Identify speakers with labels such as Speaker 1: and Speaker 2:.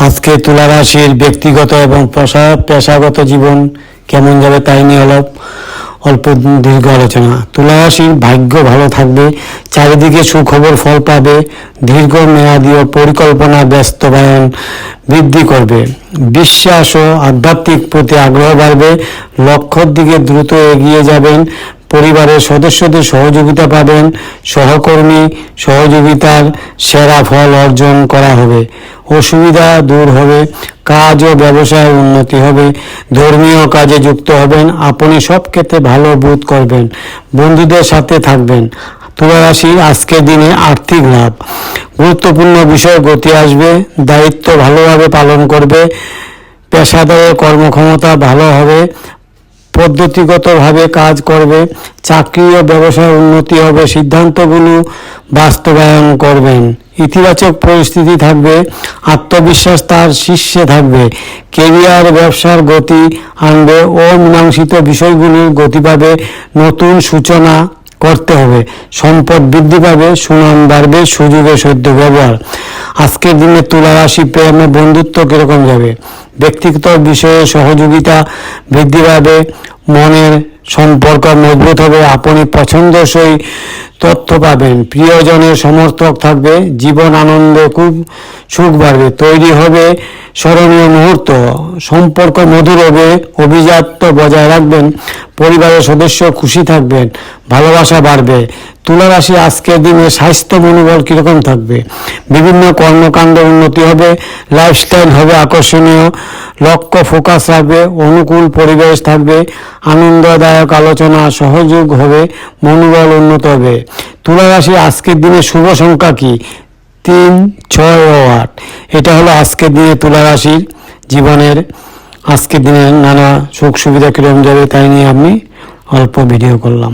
Speaker 1: আজকে তুলা রাশির ব্যক্তিগত এবং পেশাগত জীবন কেমন যাবে তাই নিয়ে অল্প দীর্ঘ আলোচনা। তুলা রাশির ভাগ্য ভালো থাকবে, চারিদিকে সুখবর ফল পাবে, দীর্ঘ মেয়াদী ও পরিকল্পনা বাস্তবায়ন বৃদ্ধি করবে, বিশ্বাস ও আধ্যাত্মিক প্রতি আগ্রহ বাড়বে, লক্ষ্যের দিকে দ্রুত এগিয়ে যাবেন, পরিবারের সদস্যদের সহযোগিতা পাবেন, সহকর্মী সহযোগিতার সেরা ফল অর্জন করা হবে, অসুবিধা দূর হবে, কাজ ও ব্যবসায় উন্নতি হবে, ধর্মীয় কাজে যুক্ত হবেন, আপনি সব ক্ষেত্রে ভালো বোধ করবেন, বন্ধুদের সাথে থাকবেন। তুলা রাশি আজকের দিনে আর্থিক লাভ, গুরুত্বপূর্ণ বিষয় গতি আসবে, দায়িত্ব ভালোভাবে পালন করবে, পেশাদারের কর্মক্ষমতা ভালো হবে, পদ্ধতিগতভাবে কাজ করবে, চাকরি ও ব্যবসায় উন্নতি হবে, সিদ্ধান্তগুলো বাস্তবায়ন করবেন, ইতিবাচক পরিস্থিতি থাকবে, আত্মবিশ্বাস তার শীর্ষে থাকবে, কেরিয়ার ব্যবসার গতি আনবে, অমীমাংসিত বিষয়গুলোর গতি পাবে, নতুন সূচনা করতে হবে, সম্পদ বৃদ্ধি পাবে, সুনাম বাড়বে, সুযোগের সদ্য ব্যবহার। আজকের দিনে তুলা রাশি প্রেম ও বন্ধুত্ব কিরকম যাবে? ব্যক্তিগত বিষয়ে সহযোগিতা বৃদ্ধি পাবে, মনের সম্পর্ক মজবুত হবে, আপনি পছন্দসই তথ্য পাবেন, প্রিয়জনের সমর্থক থাকবে, জীবন আনন্দে খুব সুখ বাড়বে, তৈরি হবে স্মরণীয় মুহূর্ত, সম্পর্ক মধুর হবে, অভিজাত্য বজায় রাখবেন, পরিবারের সদস্য খুশি থাকবেন, ভালোবাসা বাড়বে। তুলা রাশি আজকের দিনে স্বাস্থ্য মনোবল কীরকম থাকবে? বিভিন্ন কর্মকাণ্ড উন্নতি হবে, লাইফস্টাইল হবে আকর্ষণীয়, লক্ষ্য ফোকাস রাখবে, অনুকূল পরিবেশ থাকবে, আনন্দদায়ক আলোচনা সহযোগ হবে, মনোবল উন্নত হবে। তুলা রাশি আজকের দিনে শুভ সংখ্যা কি? 3, 6 ও 8। এটা হলো আজকের দিনে তুলা রাশির জীবনের আজকের দিনে নানা সুখ সুবিধা কিরকম যাবে তাই নিয়ে আমি অল্প ভিডিও করলাম।